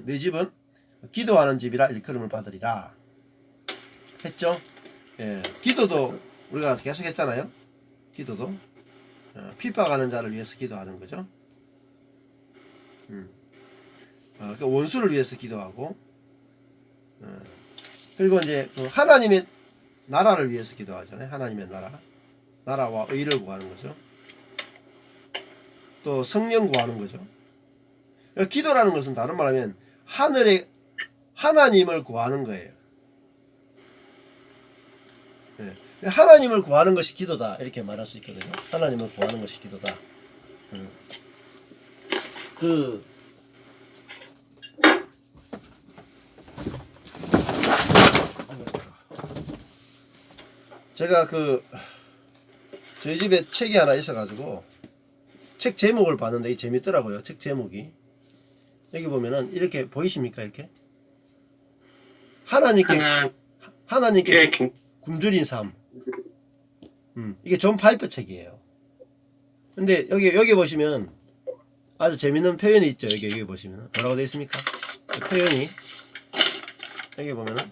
내 집은 기도하는 집이라 일컬음을 받으리라 했죠. 예, 기도도 우리가 계속 했잖아요. 기도도 핍박하는 자를 위해서 기도하는 거죠. 그 원수를 위해서 기도하고, 그리고 이제 그 하나님의 나라를 위해서 기도하잖아요. 하나님의 나라와 의를 구하는 거죠. 또 성령 구하는 거죠. 그러니까 기도라는 것은 다른 말하면 하늘의 하나님을 구하는 거예요. 네. 하나님을 구하는 것이 기도다 이렇게 말할 수 있거든요. 하나님을 구하는 것이 기도다. 제가 저희 집에 책이 하나 있어가지고 책 제목을 봤는데 재밌더라고요. 책 제목이 여기 보면은 이렇게 보이십니까? 이렇게 하나님께 굶주린 삶. 이게 존 파이퍼 책이에요. 근데 여기 보시면 아주 재밌는 표현이 있죠. 여기 보시면 뭐라고 되어 있습니까? 표현이 여기 보면은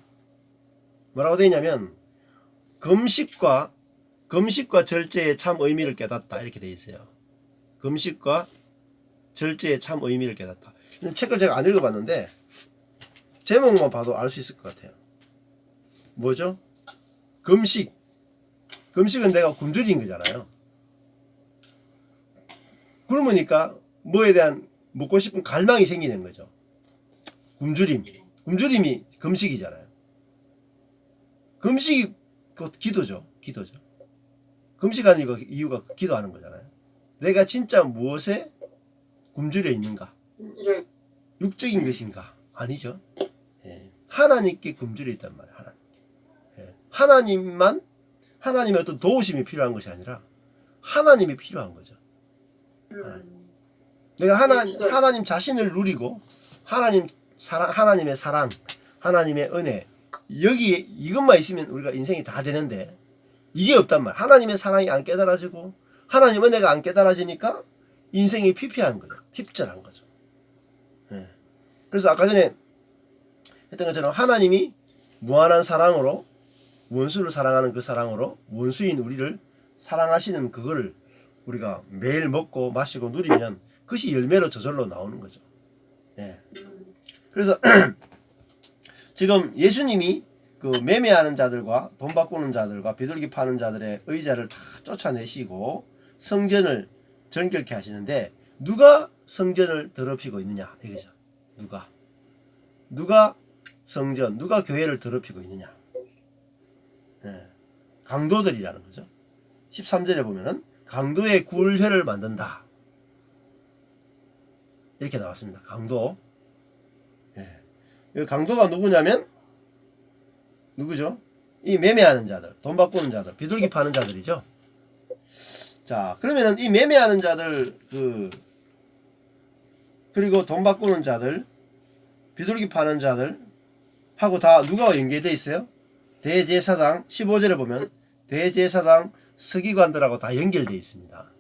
뭐라고 되어 있냐면 금식과 절제의 참 의미를 깨닫다 이렇게 되어 있어요. 금식과 절제의 참 의미를 깨닫다. 책을 제가 안 읽어봤는데 제목만 봐도 알 수 있을 것 같아요. 뭐죠? 금식은 내가 굶주린 거잖아요. 그러니까 뭐에 대한 먹고 싶은 갈망이 생기는 거죠. 굶주림이 금식이잖아요. 금식이 기도죠. 금식하는 이유가 기도하는 거잖아요. 내가 진짜 무엇에 굶주려 있는가? 육적인 것인가? 아니죠. 예. 하나님께 굶주려 있단 말이에요. 하나님의 어떤 도우심이 필요한 것이 아니라 하나님이 필요한 거죠. 내가 하나님 자신을 누리고 하나님의 사랑, 하나님의 은혜 여기에 이것만 있으면 우리가 인생이 다 되는데 이게 없단 말이야. 하나님의 사랑이 안 깨달아지고 하나님 은혜가 안 깨달아지니까 인생이 피폐한 거죠. 핍절한 거죠. 예. 그래서 아까 전에 했던 것처럼 하나님이 무한한 사랑으로 원수를 사랑하는 그 사랑으로 원수인 우리를 사랑하시는 그걸 우리가 매일 먹고 마시고 누리면 그것이 열매로 저절로 나오는 거죠. 예. 그래서 지금 예수님이 그 매매하는 자들과 돈 바꾸는 자들과 비둘기 파는 자들의 의자를 다 쫓아내시고 성전을 정결케 하시는데 누가 성전을 더럽히고 있느냐 이거죠. 누가 성전, 누가 교회를 더럽히고 있느냐. 예. 강도들이라는 거죠. 13절에 보면은 강도의 굴혈을 만든다 이렇게 나왔습니다. 강도. 예. 강도가 누구냐면 누구죠? 이 매매하는 자들, 돈 바꾸는 자들, 비둘기 파는 자들이죠. 자, 그러면은 이 매매하는 자들 그리고 돈 바꾸는 자들, 비둘기 파는 자들 하고 다 누가 연계되어 있어요? 대제사장 15절에 보면 대제사장 서기관들하고 다 연결되어 있습니다.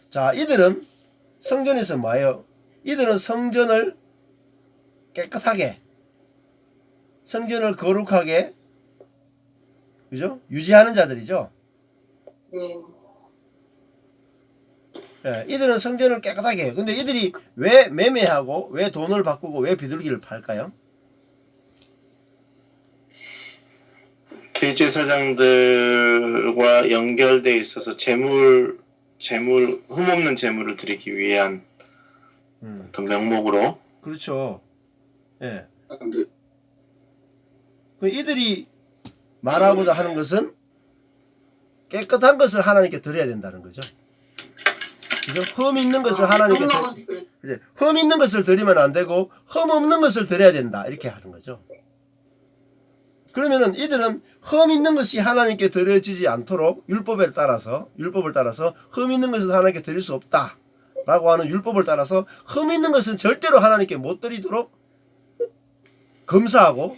자, 이들은 성전에서 뭐예요? 이들은 성전을 깨끗하게, 성전을 거룩하게, 그죠? 유지하는 자들이죠. 예, 이들은 성전을 깨끗하게 해요. 근데 이들이 왜 매매하고 왜 돈을 바꾸고 왜 비둘기를 팔까요? 대제사장들과 연결돼 있어서 흠없는 재물을 드리기 위한 어떤 명목으로. 그렇죠. 예. 그 이들이 말하고자 하는 것은 깨끗한 것을 하나님께 드려야 된다는 거죠. 그죠? 흠 있는 것을 하나님께 흠 있는 것을 드리면 안 되고 흠 없는 것을 드려야 된다 이렇게 하는 거죠. 그러면은 이들은 흠 있는 것이 하나님께 드려지지 않도록 율법을 따라서 흠 있는 것을 하나님께 드릴 수 없다 라고 하는 율법을 따라서 흠 있는 것은 절대로 하나님께 못 드리도록 검사하고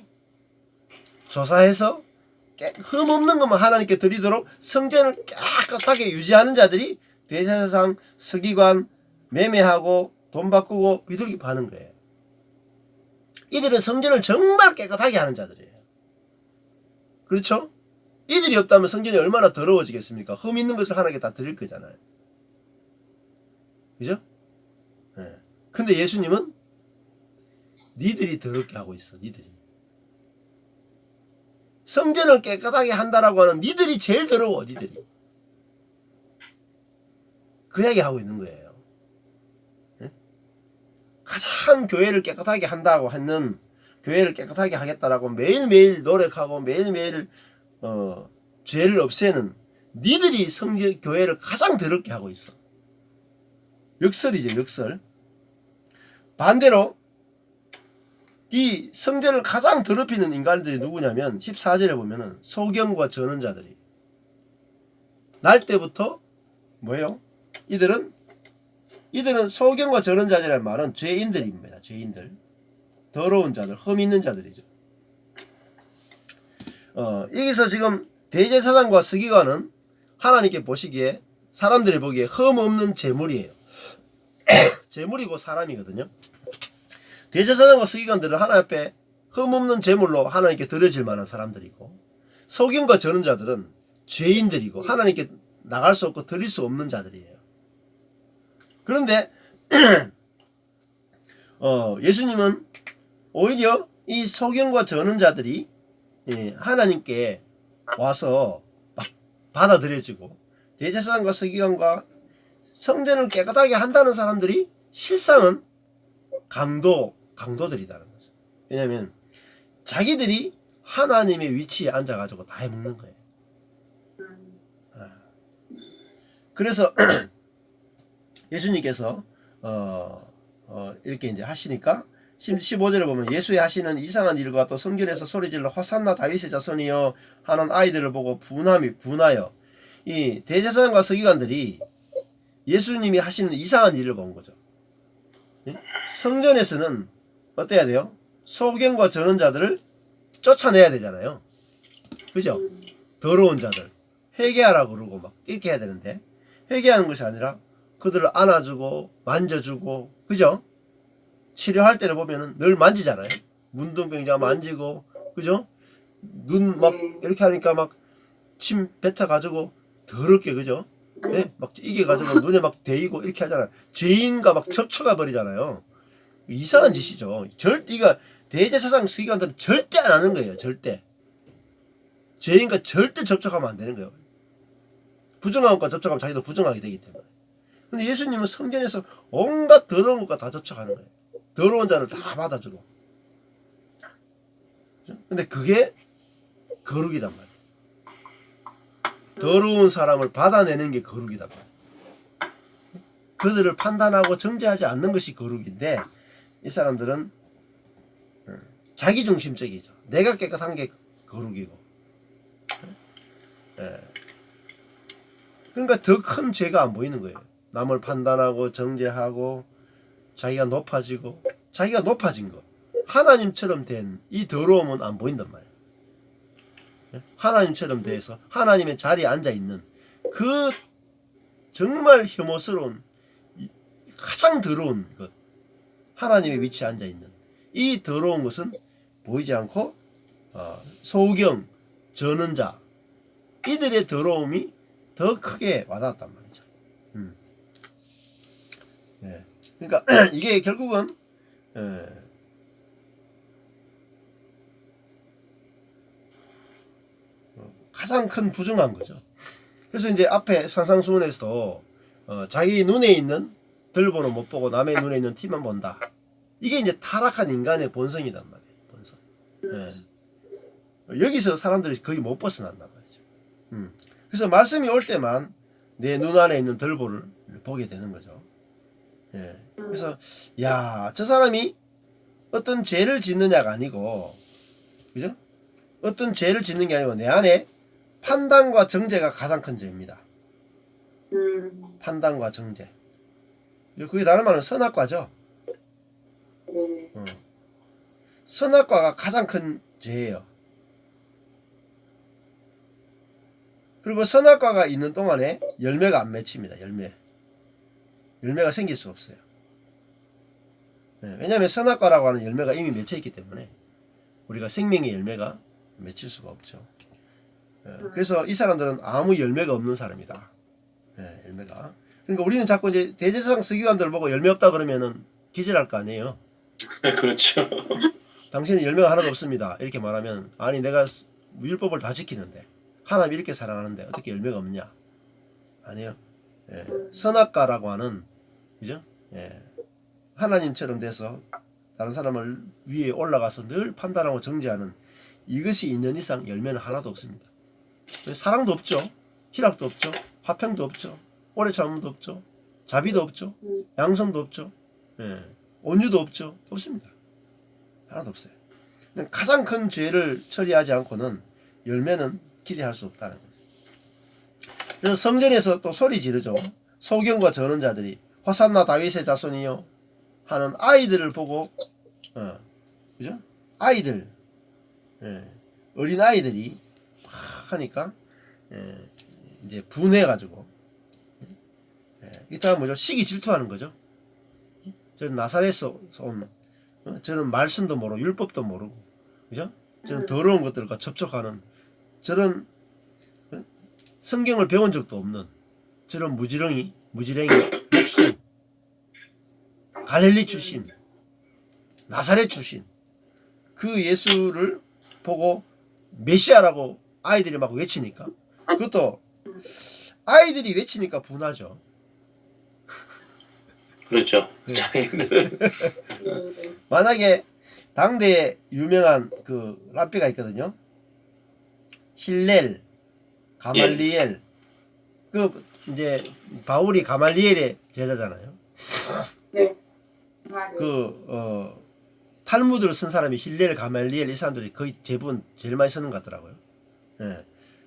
조사해서 흠 없는 것만 하나님께 드리도록 성전을 깨끗하게 유지하는 자들이 대제사장, 서기관, 매매하고 돈 바꾸고 비둘기 파는 거예요. 이들은 성전을 정말 깨끗하게 하는 자들이에요. 그렇죠? 이들이 없다면 성전이 얼마나 더러워지겠습니까? 흠 있는 것을 하나님께 다 드릴 거잖아요. 그죠? 네. 근데 예수님은 니들이 더럽게 하고 있어. 니들이. 성전을 깨끗하게 한다라고 하는 니들이 제일 더러워. 니들이. 그 이야기 하고 있는 거예요. 네? 가장 교회를 깨끗하게 한다고 하는, 교회를 깨끗하게 하겠다라고 매일매일 노력하고 매일매일 죄를 없애는 니들이 성전 교회를 가장 더럽게 하고 있어. 역설이죠. 역설. 반대로 이 성전을 가장 더럽히는 인간들이 누구냐면 14절에 보면은 소경과 전언자들이. 날 때부터 뭐예요? 이들은 소경과 전언자들이라는 말은 죄인들입니다. 죄인들. 더러운 자들, 흠 있는 자들이죠. 여기서 지금 대제사장과 서기관은 하나님께 보시기에, 사람들이 보기에 흠 없는 재물이에요. 재물이고 사람이거든요. 대제사장과 서기관들은 하나님 앞에 흠 없는 재물로 하나님께 드려질 만한 사람들이고, 소경과 전언자들은 죄인들이고 하나님께 나갈 수 없고 드릴 수 없는 자들이에요. 그런데 예수님은 오히려 이 소경과 전언자들이 하나님께 와서 받아들여지고, 대제사장과 서기관과 성전을 깨끗하게 한다는 사람들이 실상은 강도들이라는 거죠. 왜냐하면 자기들이 하나님의 위치에 앉아가지고 다 해먹는 거예요. 그래서 예수님께서 이렇게 이제 하시니까 15절에 보면 예수의 하시는 이상한 일과 또 성전에서 소리질러 호산나 다윗의 자손이여 하는 아이들을 보고 분하여 이 대제사장과 서기관들이 예수님이 하시는 이상한 일을 본 거죠. 성전에서는 어때야 돼요? 소경과 전언자들을 쫓아내야 되잖아요. 그죠? 더러운 자들 회개하라 그러고 막 이렇게 해야 되는데, 회개하는 것이 아니라 그들을 안아주고 만져주고, 그죠? 치료할 때를 보면은 늘 만지잖아요. 문둥병자 만지고, 그죠? 눈 막 이렇게 하니까 막 침 뱉어가지고 더럽게, 그죠? 네? 막 이겨가지고 눈에 막 대이고 이렇게 하잖아요. 죄인과 막 접촉해 버리잖아요. 이상한 짓이죠. 이거 대제사장 서기관들은 절대 안 하는 거예요. 절대. 죄인과 절대 접촉하면 안 되는 거예요. 부정한 것과 접촉하면 자기도 부정하게 되기 때문에. 근데 예수님은 성전에서 온갖 더러운 것과 다 접촉하는 거예요. 더러운 자를 다 받아주고. 근데 그게 거룩이란 말이에요. 더러운 사람을 받아내는 게 거룩이란 말이에요. 그들을 판단하고 정죄하지 않는 것이 거룩인데, 이 사람들은 자기중심적이죠. 내가 깨끗한 게 거룩이고. 그러니까 더 큰 죄가 안 보이는 거예요. 남을 판단하고 정죄하고 자기가 높아지고, 자기가 높아진 거, 하나님처럼 된 이 더러움은 안 보인단 말이에요. 하나님처럼 돼서 하나님의 자리에 앉아있는 그 정말 혐오스러운 가장 더러운 것, 하나님의 위치에 앉아있는 이 더러운 것은 보이지 않고 소경, 전언자 이들의 더러움이 더 크게 와닿았단 말이죠. 예. 그러니까 이게 결국은 가장 큰 부정한 거죠. 그래서 이제 앞에 산상수훈에서도 자기 눈에 있는 들보는 못 보고 남의 눈에 있는 티만 본다. 이게 이제 타락한 인간의 본성이란 말이에요. 본성. 여기서 사람들이 거의 못 벗어난단 말이죠. 그래서 말씀이 올 때만 내 눈 안에 있는 들보를 보게 되는 거죠. 그래서 야, 저 사람이 어떤 죄를 짓느냐가 아니고, 그죠? 어떤 죄를 짓는 게 아니고 내 안에 판단과 정죄가 가장 큰 죄입니다. 판단과 정죄. 그게 다른 말은 선악과죠. 선악과가 가장 큰 죄예요. 그리고 선악과가 있는 동안에 열매가 안 맺힙니다. 열매가 생길 수 없어요. 왜냐하면 선악과라고 하는 열매가 이미 맺혀 있기 때문에 우리가 생명의 열매가 맺힐 수가 없죠. 그래서 이 사람들은 아무 열매가 없는 사람이다. 열매가. 그러니까 우리는 자꾸 이제 대제사장 서기관들 보고 열매 없다 그러면은 기절할 거 아니에요. 그렇죠. 당신은 열매가 하나도 없습니다. 이렇게 말하면 아니 내가 율법을 다 지키는데 하나님 이렇게 사랑하는데 어떻게 열매가 없냐? 아니에요. 선악과라고 하는 그죠? 하나님처럼 돼서 다른 사람을 위에 올라가서 늘 판단하고 정죄하는 이것이 있는 이상 열매는 하나도 없습니다. 사랑도 없죠. 희락도 없죠. 화평도 없죠. 오래 참음도 없죠. 자비도 없죠. 양성도 없죠. 온유도 없죠. 없습니다. 하나도 없어요. 가장 큰 죄를 처리하지 않고는 열매는 기대할 수 없다는 거죠. 그래서 성전에서 또 소리 지르죠. 소경과 저는 자들이 호산나 다윗의 자손이요 하는 아이들을 보고 그죠? 아이들 어린 아이들이 막 하니까 이제 분해가지고 이따가 뭐죠? 시기 질투하는 거죠. 저는 나사렛에서 온 저는 말씀도 모르고 율법도 모르고 그죠? 저는 더러운 것들과 접촉하는 저런 성경을 배운 적도 없는 저런 무지랭이 목수 갈릴리 출신 나사렛 출신 그 예수를 보고 메시아라고 아이들이 막 외치니까 그것도 아이들이 외치니까 분하죠. 그렇죠. 만약에 당대에 유명한 그 랍비가 있거든요. 힐렐, 가말리엘. 그 이제 바울이 가말리엘의 제자잖아요. 네. 탈무드를 쓴 사람이 힐렐, 가말리엘 이 사람들이 거의 대부분 제일 많이 쓰는 것 같더라고요.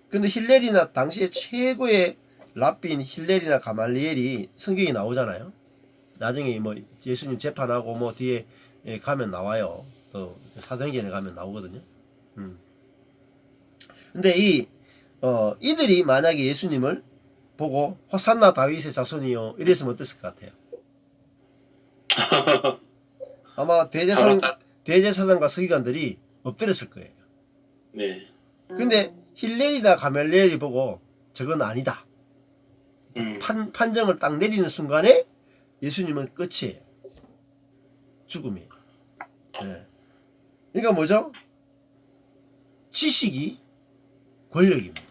근데 힐렐이나 당시에 최고의 랍비인 힐렐이나 가말리엘이 성경이 나오잖아요. 나중에 뭐 예수님 재판하고 뭐 뒤에 가면 나와요. 또 사도행전에 가면 나오거든요. 근데 이들이 만약에 예수님을 보고 호산나 다윗의 자손이요 이랬으면 어땠을 것 같아요? 아마 대제사장과 서기관들이 엎드렸을 거예요. 네. 근데 힐렐이나 가멜리엘이 보고 저건 아니다. 판정을 딱 내리는 순간에 예수님은 끝이에요. 죽음이에요. 그러니까 뭐죠? 지식이 권력입니다.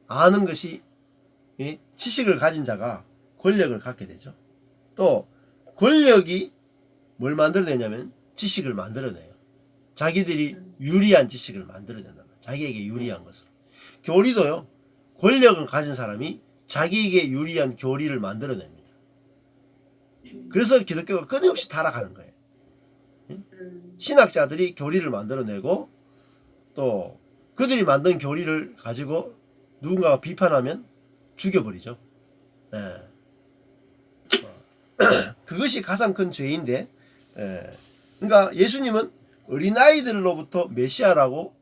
아는 것이 지식을 가진 자가 권력을 갖게 되죠. 또 권력이 뭘 만들어내냐면 지식을 만들어내요. 자기들이 유리한 지식을 만들어낸단 말이에요. 자기에게 유리한 것을. 교리도요. 권력을 가진 사람이 자기에게 유리한 교리를 만들어냅니다. 그래서 기독교가 끊임없이 타락하는 거예요. 신학자들이 교리를 만들어내고 또 그들이 만든 교리를 가지고 누군가가 비판하면 죽여버리죠. 그것이 가장 큰 죄인데 그러니까 예수님은 어린아이들로부터 메시아라고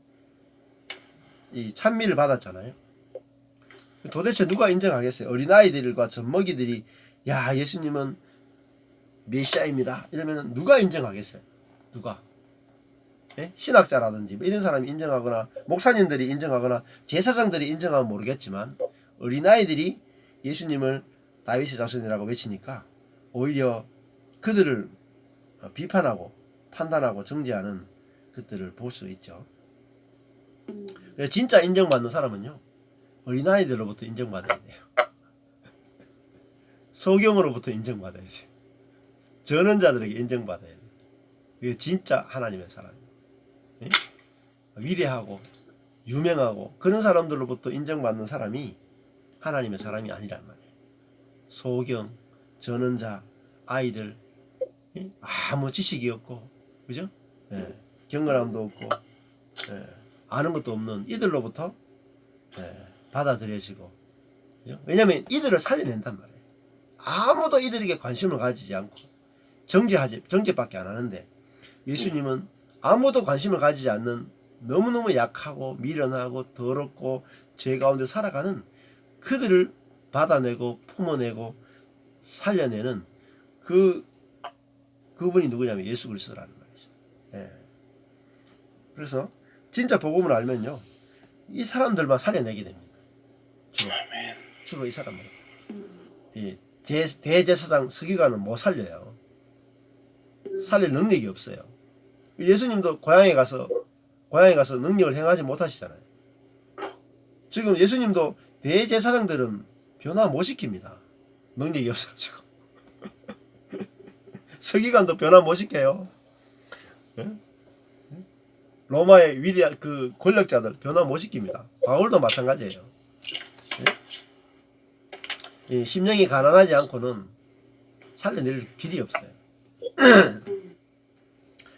이 찬미를 받았잖아요. 도대체 누가 인정하겠어요? 어린아이들과 젖먹이들이 야 예수님은 메시아입니다 이러면 누가 인정하겠어요? 누가? 신학자라든지 이런 사람이 인정하거나 목사님들이 인정하거나 제사장들이 인정하면 모르겠지만 어린아이들이 예수님을 다윗의 자손이라고 외치니까 오히려 그들을 비판하고 판단하고 정죄하는 것들을 볼 수 있죠. 진짜 인정받는 사람은요 어린아이들로부터 인정받아야 돼요. 소경으로부터 인정받아야 돼요. 전원자들에게 인정받아야 돼요. 이게 진짜 하나님의 사람이에요. 위대하고 유명하고 그런 사람들로부터 인정받는 사람이 하나님의 사람이 아니란 말이에요. 소경, 전원자, 아이들 아무 지식이 없고 그죠? 경건함도 없고 아는 것도 없는 이들로부터 받아들여지고 그죠? 왜냐하면 이들을 살려낸단 말이에요. 아무도 이들에게 관심을 가지지 않고 정죄밖에 안 하는데 예수님은 아무도 관심을 가지지 않는 너무너무 약하고 미련하고 더럽고 죄 가운데 살아가는 그들을 받아내고 품어내고 살려내는 그 그분이 누구냐면 예수 그리스도라는 말이죠. 예. 그래서 진짜 복음을 알면요, 이 사람들만 살려내게 됩니다. 주로 이 사람만. 이 대제사장 서기관은 못 살려요. 살릴 능력이 없어요. 예수님도 고향에 가서 능력을 행하지 못하시잖아요. 지금 예수님도 대제사장들은 변화 못 시킵니다. 능력이 없어가지고. 서기관도 변화 못 시켜요. 예? 로마의 위대한 그 권력자들 변화 못 시킵니다. 바울도 마찬가지예요. 예? 이 심령이 가난하지 않고는 살려낼 길이 없어요.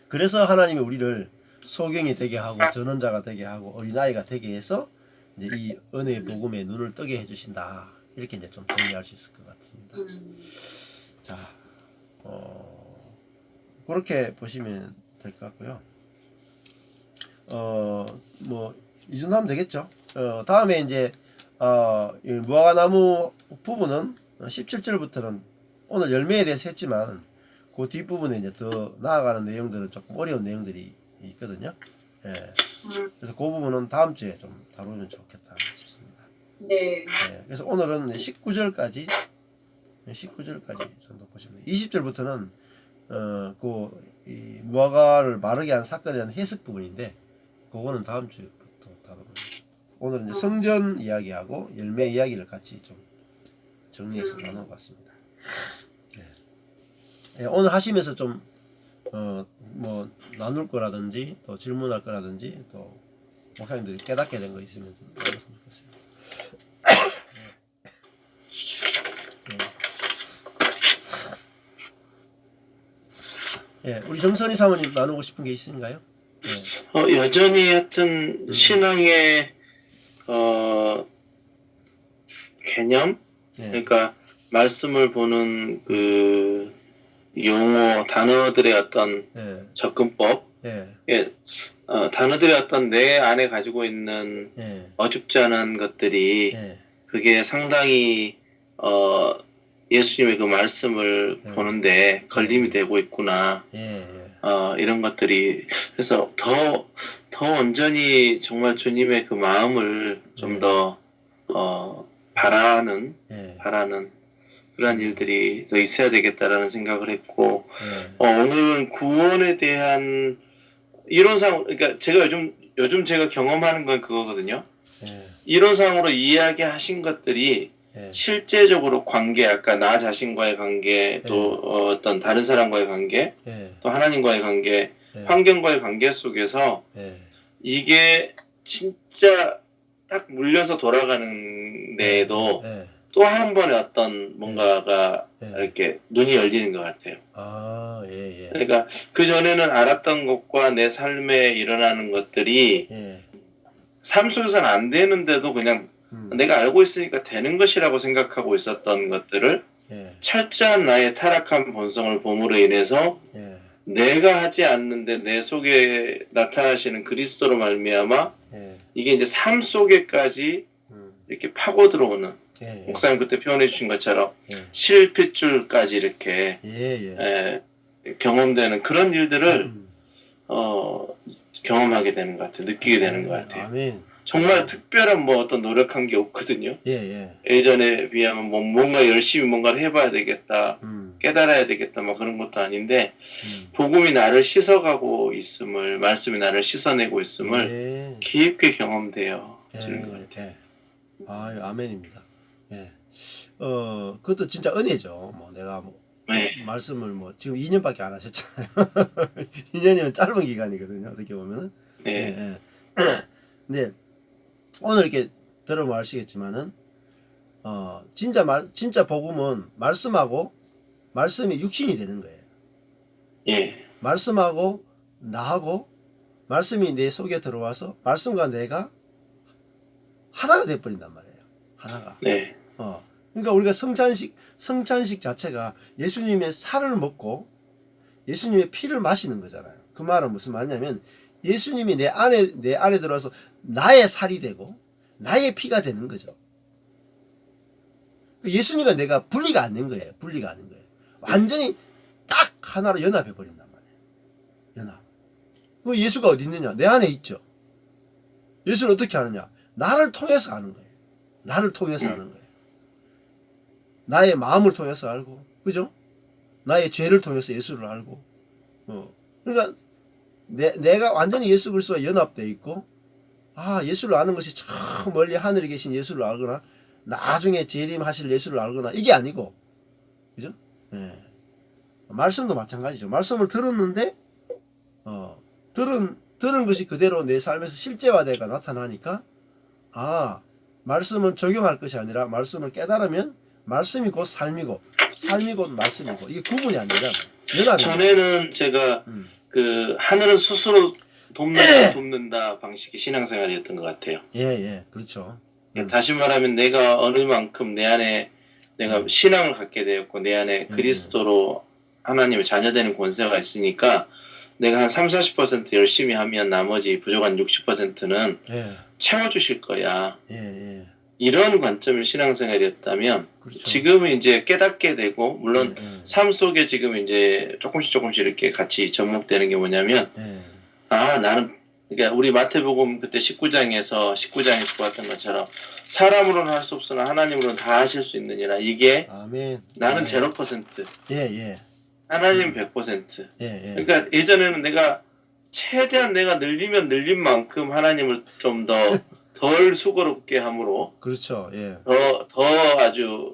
그래서 하나님이 우리를 소경이 되게 하고 전원자가 되게 하고 어린아이가 되게 해서 이제 이 은혜의 복음에 눈을 뜨게 해주신다. 이렇게 이제 좀 정리할 수 있을 것 같습니다. 자, 그렇게 보시면 될 것 같고요. 뭐 이 정도 하면 되겠죠. 다음에 이제 이 무화과나무 부분은 17절부터는 오늘 열매에 대해서 했지만 그 뒷부분에 이제 더 나아가는 내용들은 조금 어려운 내용들이 있거든요. 예. 그래서 그 부분은 다음 주에 좀 다루면 좋겠다 싶습니다. 네. 예. 그래서 오늘은 19절까지 정도 보시면 돼요. 20절부터는 이 무화과를 마르게 한 사건에 대한 해석 부분인데 그거는 다음 주부터 다루면 돼요. 오늘은 이제 성전 이야기하고 열매 이야기를 같이 좀 정리해서 나눠봤습니다. 예, 오늘 하시면서 좀 뭐 나눌 거라든지 또 질문할 거라든지 또 목사님들이 깨닫게 된 거 있으면 좀 나눴으면 좋겠습니다. 예, 우리 정선희 사모님 나누고 싶은 게 있으신가요? 예. 여전히 하여튼 신앙의 개념, 예. 그러니까 말씀을 보는 그 용어, 단어들의 어떤 예. 접근법, 예. 단어들의 어떤 내 안에 가지고 있는 예. 어줍지 않은 것들이 예. 그게 상당히 예수님의 그 말씀을 보는데 걸림이 되고 있구나. 예. 이런 것들이 그래서 더 온전히 정말 주님의 그 마음을 좀 더 바라는 그런 일들이 더 있어야 되겠다라는 생각을 했고 오늘은 구원에 대한 이론상 그러니까 제가 요즘 제가 경험하는 건 그거거든요. 이론상으로 이야기하신 것들이 실제적으로 관계, 아까 나 자신과의 관계, 또 어떤 다른 사람과의 관계, 또 하나님과의 관계, 환경과의 관계 속에서 이게 진짜 딱 물려서 돌아가는 데에도 또 한 번의 어떤 뭔가가 이렇게 눈이 열리는 것 같아요. 그러니까 그 전에는 알았던 것과 내 삶에 일어나는 것들이 삶 속에서는 안 되는데도 그냥 내가 알고 있으니까 되는 것이라고 생각하고 있었던 것들을 철저한 나의 타락한 본성을 봄으로 인해서 내가 하지 않는데 내 속에 나타나시는 그리스도로 말미암아 이게 이제 삶 속에까지 이렇게 파고 들어오는 목사님 그때 표현해 주신 것처럼 실핏줄까지 이렇게 경험되는 그런 일들을 경험하게 되는 것 같아요. 느끼게 되는 것 같아요. 아멘. 정말 특별한 뭐 어떤 노력한 게 없거든요. 예전에 비하면 뭐 뭔가 열심히 뭔가를 해봐야 되겠다, 깨달아야 되겠다, 뭐 그런 것도 아닌데 복음이 나를 씻어가고 있음을, 말씀이 나를 씻어내고 있음을 깊게 경험돼요. 지는 것 같아요. 아멘입니다. 그것도 진짜 은혜죠. 뭐 내가 뭐 말씀을 뭐 지금 2년밖에 안 하셨잖아요. 2년이면 짧은 기간이거든요. 어떻게 보면은. 근데 오늘 이렇게 들어보면 아시겠지만은 진짜 복음은 말씀하고 말씀이 육신이 되는 거예요. 말씀하고 나하고 말씀이 내 속에 들어와서 말씀과 내가 하나가 돼 버린단 말이에요. 하나가. 그러니까 우리가 성찬식 자체가 예수님의 살을 먹고 예수님의 피를 마시는 거잖아요. 그 말은 무슨 말이냐면 예수님이 내 안에 들어와서 나의 살이 되고 나의 피가 되는 거죠. 예수님과 내가 분리가 안 된 거예요. 완전히 딱 하나로 연합해 버린단 말이에요. 연합. 그 예수가 어디 있느냐? 내 안에 있죠. 예수는 어떻게 하느냐? 나를 통해서 하는 거예요. 나를 통해서 하는 거예요. 나의 마음을 통해서 알고, 그죠? 나의 죄를 통해서 예수를 알고, 그러니까 내가 완전히 예수 그리스도와 연합되어 있고, 아, 예수를 아는 것이 저 멀리 하늘에 계신 예수를 알거나, 나중에 재림하실 예수를 알거나, 이게 아니고, 그죠? 예. 말씀도 마찬가지죠. 말씀을 들었는데, 들은 것이 그대로 내 삶에서 실제화되가 나타나니까, 아, 말씀은 적용할 것이 아니라, 말씀을 깨달으면, 말씀이 곧 삶이고, 삶이 곧 말씀이고, 이게 구분이 안 되잖아요. 전에는 제가 그 하늘은 스스로 돕는다 방식의 신앙생활이었던 것 같아요. 예, 그렇죠. 다시 말하면 내가 어느 만큼 내 안에 내가 신앙을 갖게 되었고 내 안에 그리스도로 하나님의 자녀되는 권세가 있으니까 내가 한 30-40% 열심히 하면 나머지 부족한 60%는 채워주실 거야. 이런 관점의 신앙생활이었다면 그렇죠. 지금은 이제 깨닫게 되고 물론 삶 속에 지금 이제 조금씩 이렇게 같이 접목되는 게 뭐냐면 아 나는 그러니까 우리 마태복음 그때 19장에서 보았던 것처럼 사람으로는 할 수 없으나 하나님으로는 다 하실 수 있느니라 이게 아멘. 나는 0% 하나님 100% 그러니까 예전에는 내가 최대한 내가 늘리면 늘린 만큼 하나님을 좀 덜 수고롭게 함으로 그렇죠. 더 아주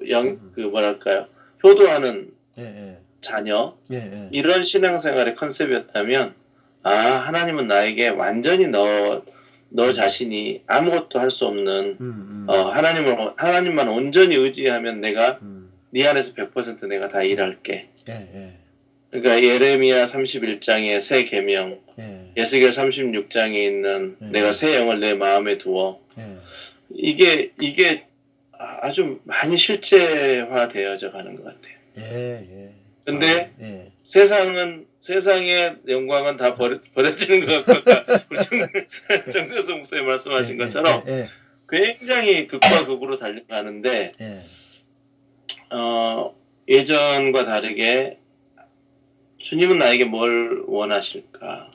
그 뭐랄까요 효도하는 자녀 이런 신앙생활의 컨셉이었다면 아 하나님은 나에게 완전히 너 자신이 아무것도 할 수 없는 하나님만 온전히 의지하면 내가 네 안에서 100% 내가 다 일할게. 그러니까 예레미야 31장의 새 계명, 예스겔 36장에 있는 내가 새 영을 내 마음에 두어 이게 아주 많이 실제화되어져 가는 것 같아요. 근데 세상의 영광은 다 버려지는 것 같고 아까 우리 정교수 목사님 말씀하신 것처럼 굉장히 극과 극으로 달려가는데 예전과 다르게 주님은 나에게 뭘 원하실까?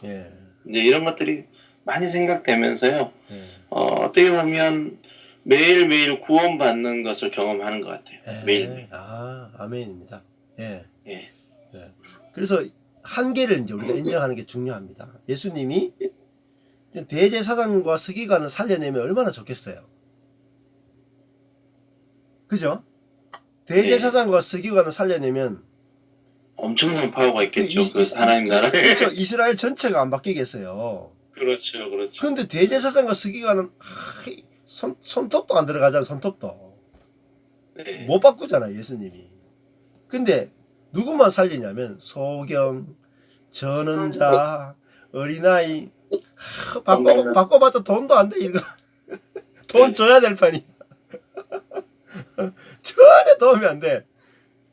이제 이런 것들이 많이 생각되면서요. 어떻게 보면 매일매일 구원받는 것을 경험하는 것 같아요. 매일매일. 아멘입니다. 그래서 한계를 이제 우리가 인정하는 게 중요합니다. 예수님이 대제사장과 서기관을 살려내면 얼마나 좋겠어요. 그죠? 대제사장과 서기관을 살려내면 엄청난 파워가 있겠죠. 하나님 나라에. 그렇죠. 이스라엘 전체가 안 바뀌겠어요. 그렇죠. 그런데 대제사장과 서기관은 손톱도 안 들어가잖아요. 손톱도. 못 바꾸잖아요. 예수님이. 근데 누구만 살리냐면 소경, 전원자, 어린아이 바꿔봤자 돈도 안 돼. 이거 돈 줘야 될 판이야. 전혀 도움이 안 돼.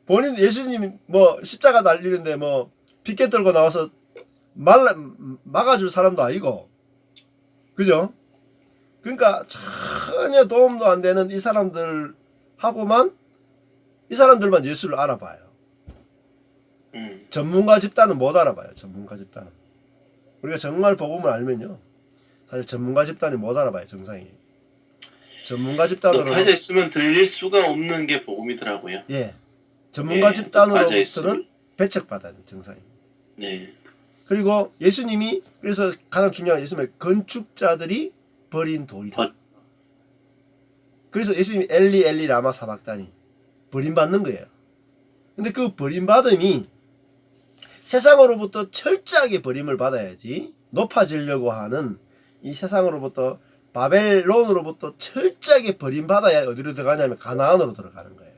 본인 예수님이 뭐 십자가 달리는데 뭐 피켓 들고 나와서 막아줄 사람도 아니고, 그죠? 그러니까 전혀 도움도 안 되는 이 사람들만 예수를 알아봐요. 전문가 집단은 못 알아봐요. 전문가 집단은 우리가 정말 복음을 알면요, 사실 전문가 집단이 못 알아봐요. 정상이. 전문가 집단으로 높아져 있으면 들릴 수가 없는 게 복음이더라고요. 전문가 집단으로부터는 배척받아요. 정상이. 그리고 예수님이 그래서 가장 중요한 예수님의 건축자들이 버린 돌이다. 그래서 예수님이 엘리 엘리 라마 사박다니 버림받는 거예요. 근데 그 버림받음이 세상으로부터 철저하게 버림을 받아야지 높아지려고 하는 이 세상으로부터 바벨론으로부터 철저하게 버림받아야 어디로 들어가냐면 가나안으로 들어가는 거예요.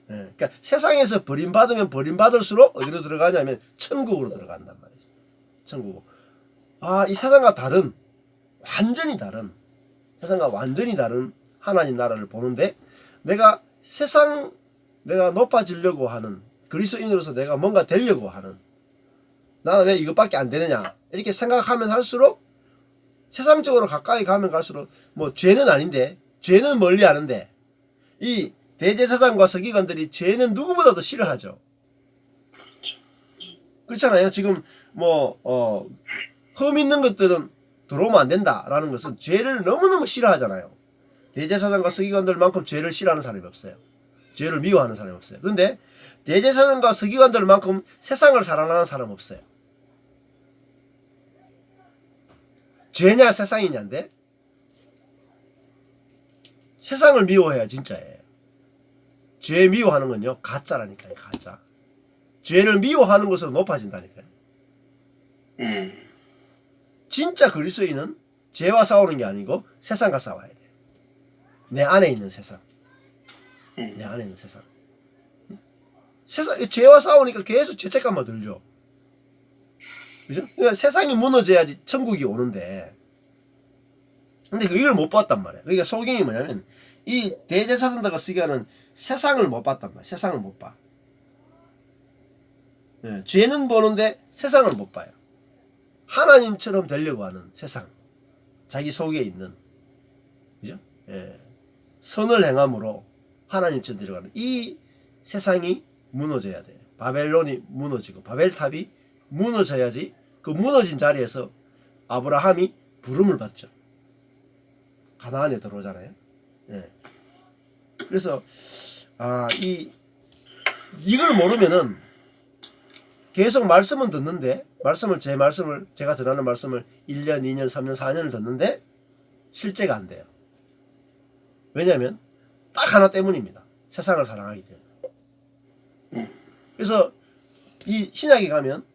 그러니까 세상에서 버림받으면 버림받을수록 어디로 들어가냐면 천국으로 들어간단 말이죠. 천국. 이 세상과 다른, 완전히 다른, 세상과 완전히 다른 하나님 나라를 보는데, 내가 높아지려고 하는, 그리스도인으로서 내가 뭔가 되려고 하는, 나는 왜 이것밖에 안 되느냐 이렇게 생각하면 할수록 세상적으로 가까이 가면 갈수록 뭐 죄는 아닌데, 죄는 멀리 하는데, 이 대제사장과 서기관들이 죄는 누구보다도 싫어하죠. 그렇잖아요. 지금 흠 있는 것들은 들어오면 안 된다라는 것은 죄를 너무너무 싫어하잖아요. 대제사장과 서기관들만큼 죄를 싫어하는 사람이 없어요. 죄를 미워하는 사람이 없어요. 근데 대제사장과 서기관들만큼 세상을 사랑하는 사람 없어요. 죄냐 세상이냐인데 세상을 미워해야 진짜예요. 죄 미워하는 건요 가짜라니까요. 가짜. 죄를 미워하는 것으로 높아진다니까요. 진짜 그리스도인은 죄와 싸우는 게 아니고 세상과 싸워야 돼요. 내 안에 있는 세상. 내 안에 있는 세상. 죄와 싸우니까 계속 죄책감만 들죠. 그죠? 그러니까 세상이 무너져야지 천국이 오는데. 근데 이걸 못 봤단 말이야. 그러니까 소경이 뭐냐면 이 대제사장들과 서기관은 세상을 못 봤단 말이야. 세상을 못 봐. 예, 죄는 보는데 세상을 못 봐요. 하나님처럼 되려고 하는 세상. 자기 속에 있는. 그죠? 예. 선을 행함으로 하나님처럼 되려고 하는 이 세상이 무너져야 돼요. 바벨론이 무너지고 바벨탑이 무너져야지 그 무너진 자리에서 아브라함이 부름을 받죠. 가나안에 들어오잖아요. 예. 그래서 이걸 모르면은 계속 말씀은 듣는데 제가 전하는 말씀을 1년, 2년, 3년, 4년을 듣는데 실제가 안 돼요. 왜냐하면 딱 하나 때문입니다. 세상을 사랑하기 때문에. 그래서 이 신약에 가면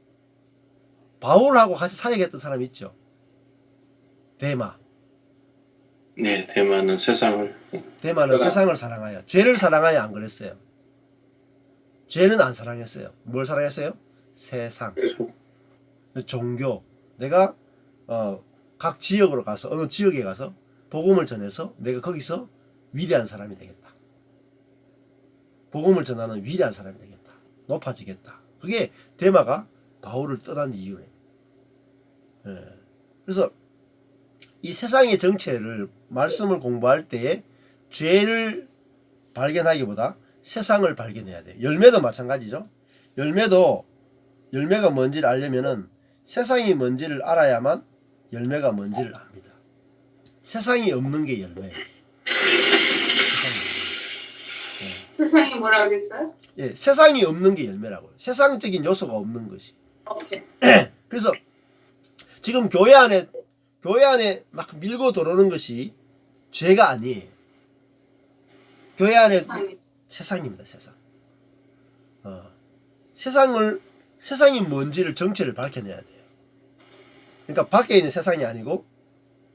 바울하고 같이 사역했던 사람이 있죠. 데마. 네, 대만은 세상을 사랑하여 죄를 사랑하여 안 그랬어요. 죄는 안 사랑했어요. 뭘 사랑했어요? 세상, 종교. 내가 각 지역으로 가서 어느 지역에 가서 복음을 전해서 내가 거기서 위대한 사람이 되겠다. 복음을 전하는 위대한 사람이 되겠다. 높아지겠다. 그게 데마가 바울을 떠난 이유예요. 예. 그래서 이 세상의 정체를 말씀을 공부할 때에 죄를 발견하기보다 세상을 발견해야 돼요. 열매도 마찬가지죠. 열매가 뭔지를 알려면은 세상이 뭔지를 알아야만 열매가 뭔지를 압니다. 세상이 없는 게 열매예요. 세상이 뭐라 그랬어요? 예, 세상이 없는 게 열매라고요. 세상적인 요소가 없는 것이. 오케이. 그래서 지금 교회 안에 막 밀고 들어오는 것이 죄가 아니에요. 교회 안에 세상입니다. 세상. 세상이 뭔지를 정체를 밝혀내야 돼요. 그러니까 밖에 있는 세상이 아니고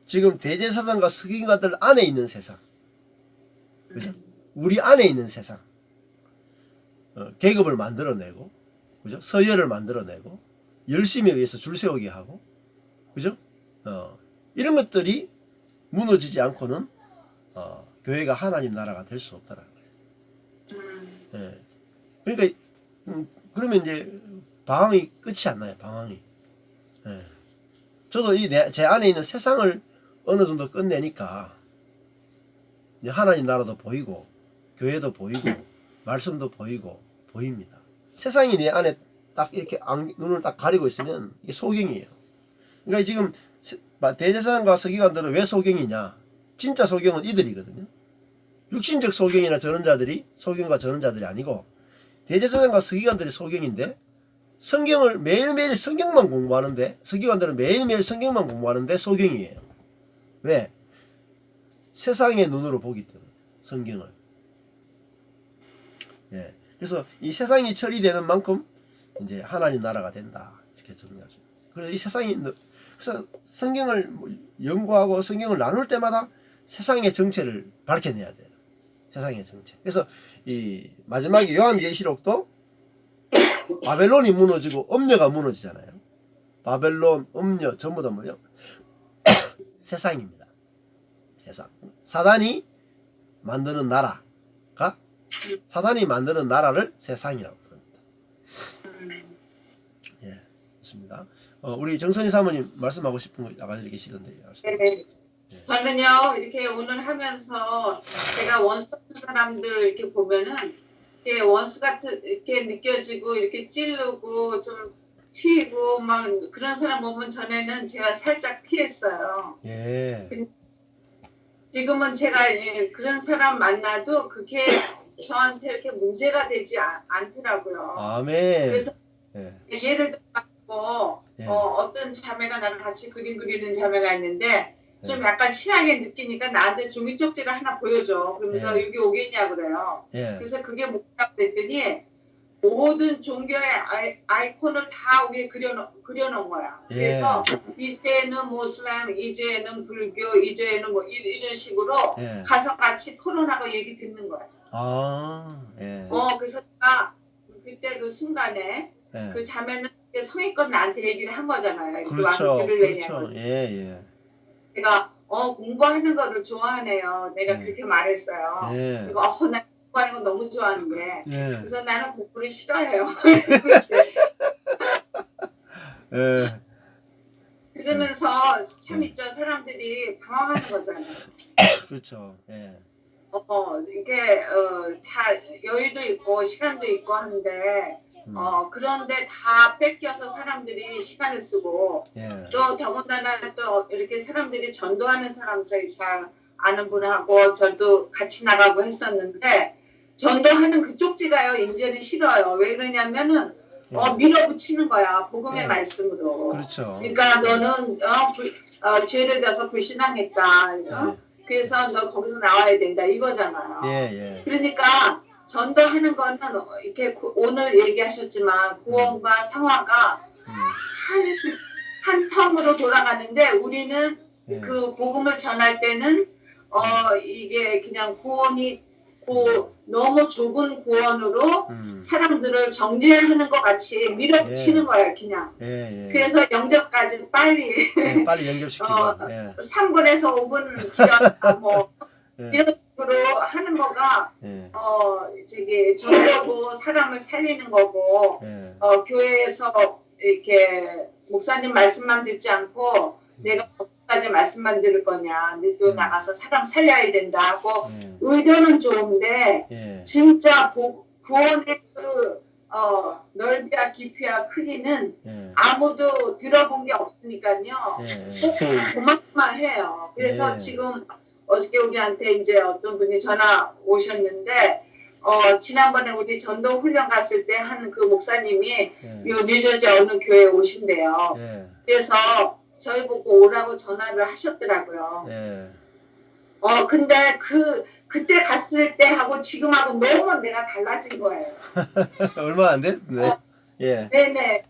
지금 대제사장과 서기관들 안에 있는 세상. 그죠? 우리 안에 있는 세상. 계급을 만들어내고, 그죠? 서열을 만들어내고, 열심에 의해서 줄 세우게 하고, 그죠? 이런 것들이 무너지지 않고는 교회가 하나님 나라가 될 수 없다라는 거예요. 예. 그러니까 그러면 이제 방황이 끝이 안 나요. 방황이. 예. 저도 제 안에 있는 세상을 어느 정도 끝내니까 이제 하나님 나라도 보이고 교회도 보이고 말씀도 보입니다. 세상이 내 안에 딱 이렇게 눈을 딱 가리고 있으면 이게 소경이에요. 그러니까 지금 대제사장과 서기관들은 왜 소경이냐? 진짜 소경은 이들이거든요. 육신적 소경이나 전원자들이 소경과 전원자들이 아니고 대제사장과 서기관들이 소경인데 성경을 매일매일 성경만 공부하는데 서기관들은 매일매일 성경만 공부하는데 소경이에요. 왜? 세상의 눈으로 보기 때문에 성경을. 예. 그래서 이 세상이 처리되는 만큼 이제 하나님 나라가 된다 이렇게 정리하죠. 그래서 이 세상이 그래서 성경을 연구하고 성경을 나눌 때마다 세상의 정체를 밝혀내야 돼요. 세상의 정체. 그래서 이 마지막에 요한계시록도 바벨론이 무너지고 음녀가 무너지잖아요. 바벨론, 음녀 전부 다 뭐예요? 세상입니다. 세상. 사단이 만드는 나라를 세상이라고 부릅니다. 예, 좋습니다. 우리 정선희 사모님 말씀하고 싶은 거 아까 계시던데. 네. 저는요 이렇게 오늘 하면서 제가 원수 같은 사람들 이렇게 보면은 이렇게 원수 같은 이렇게 느껴지고 이렇게 찌르고 좀 튀고 막 그런 사람 보면 전에는 제가 살짝 피했어요. 예. 지금은 제가 그런 사람 만나도 그게 저한테 이렇게 문제가 되지 않더라고요. 아멘. 그래서 예. 예를 들어 예. 어떤 자매가 나랑 같이 그림 그리는 자매가 있는데 좀 예. 약간 친하게 느끼니까 나한테 종이 쪽지를 하나 보여줘. 그러면서 예. 여기 오겠냐 그래요. 예. 그래서 그게 뭐냐고 그랬더니 모든 종교의 아이콘을 다 위에 그려놓은 거야. 예. 그래서 이제는 모슬람, 이제는 불교, 이제는 뭐 이런 식으로 예. 가서 같이 토론하고 얘기 듣는 거야. 아, 예. 그래서 내가 그때 그 순간에 예. 그 자매는 성의껏 나한테 얘기를 한 거잖아요. 이렇게 그렇죠. 와서 들으려냐고. 그렇죠. 예, 예. 내가 공부하는 거를 좋아하네요. 내가 예. 그렇게 말했어요. 예. 그리고 나 공부하는 거 너무 좋아하는데 예. 그래서 나는 공부를 싫어해요. 예. 그러면서 참 있죠. 사람들이 당황하는 거잖아요. 그렇죠. 예. 이게 다 여유도 있고 시간도 있고 한데 그런데 다 뺏겨서 사람들이 시간을 쓰고 예. 또 더군다나 또 이렇게 사람들이 전도하는 사람 저희 잘 아는 분하고 저도 같이 나가고 했었는데 전도하는 그 쪽지가요 이제는 싫어요. 왜 그러냐면은 밀어붙이는 거야 복음의 예. 말씀으로. 그렇죠. 그러니까 너는 죄를 져서 불신앙했다. 예. 그래서 너 거기서 나와야 된다 이거잖아요. 예, 예. 그러니까 전도하는 거는 이렇게 오늘 얘기하셨지만 구원과 상화가 한 텀으로 돌아가는데 우리는 예. 그 복음을 전할 때는 이게 그냥 구원이 너무 좁은 구원으로 사람들을 정죄하는 것 같이 밀어붙이는 예. 거야 그냥. 예, 예. 그래서 영접까지 빨리 예, 빨리 연결시키고. 예. 3분에서 5분 기다렸다 뭐 예. 이런 식으로 하는 거가 예. 저기 전도고 사람을 살리는 거고 예. 교회에서 이렇게 목사님 말씀만 듣지 않고 내가 어디까지 말씀만 들을 거냐 또 나가서 사람 살려야 된다 하고 의도는 좋은데 예. 진짜 구원의 그 넓이와 깊이와 크기는 예. 아무도 들어본 게 없으니까요. 꼭 예. 고맙해요. 그래서 예. 지금 어저께 우리한테 이제 어떤 분이 전화 오셨는데 지난번에 우리 전도 훈련 갔을 때 한 그 목사님이 예. 뉴저지 어느 교회에 오신대요. 예. 그래서 저희 보고 오라고 전화를 하셨더라고요. 예. 근데 그때 갔을 때 하고 지금하고 너무 내가 달라진 거예요. 얼마 안 됐네. 예. 네네.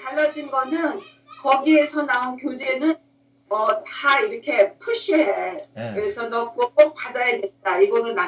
달라진 거는 거기에서 나온 교재는 다 이렇게 푸시해. 예. 그래서 너 그거 꼭 받아야 된다. 이거는 나